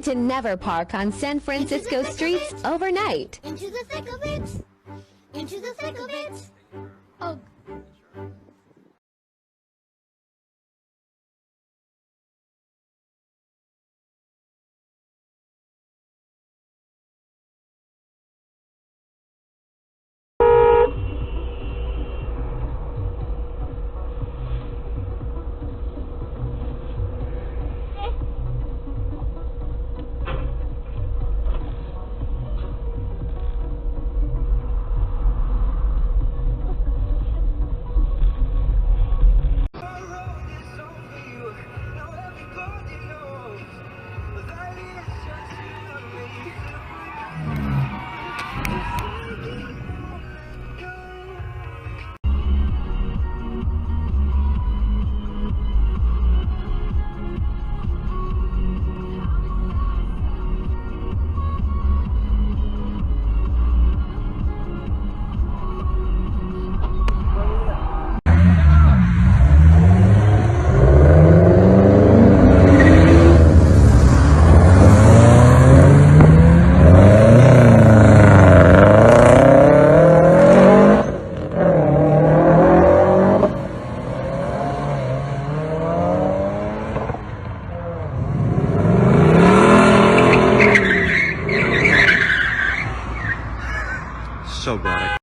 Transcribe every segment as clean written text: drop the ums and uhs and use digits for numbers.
To never park on San Francisco streets overnight. Into the thick of it. Into the thick of it. Oh. So glad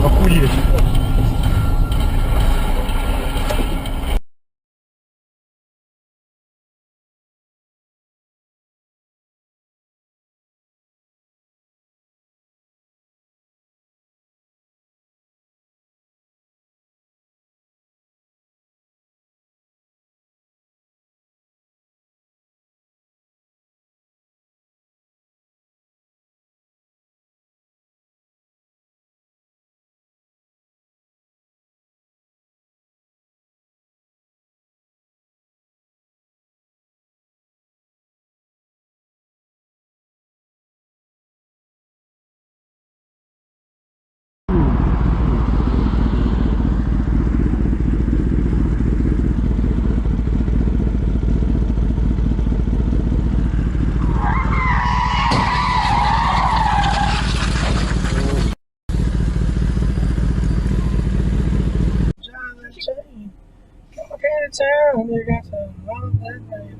Охуеть. Town, you got to run that man.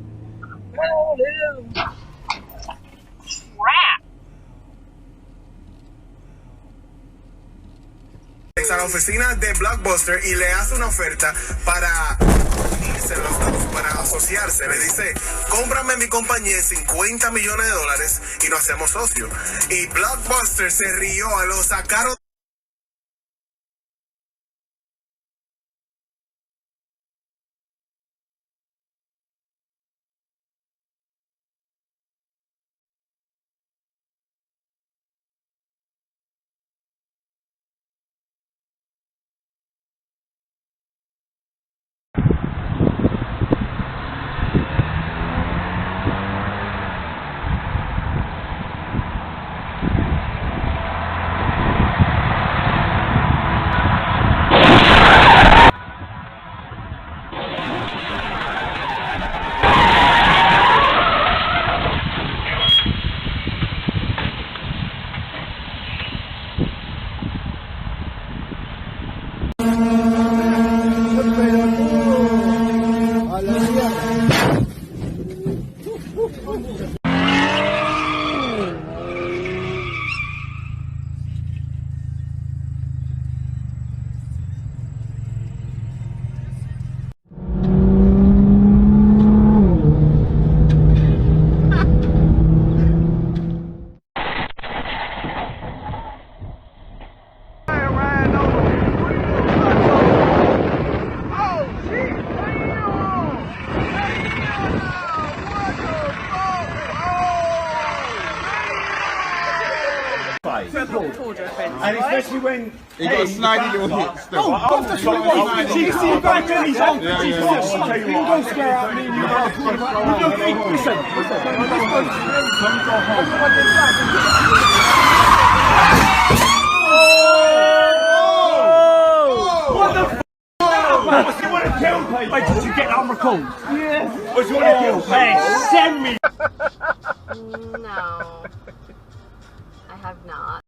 A la oficina de Blockbuster y le hace una oferta para unirse los dos, para asociarse. Le dice, cómprame mi compañía en $50 millones y nos hacemos socios. Y Blockbuster se rió, lo sacaron. order offence. And especially when He got a snidey little hit still. oh, that's what it was. So you see him going down his own. You can go square out me and you go. Listen. What the f***? What's you want to kill? Wait, did you get that on record? Yeah. What you want to kill? Hey, send me. No, I have not.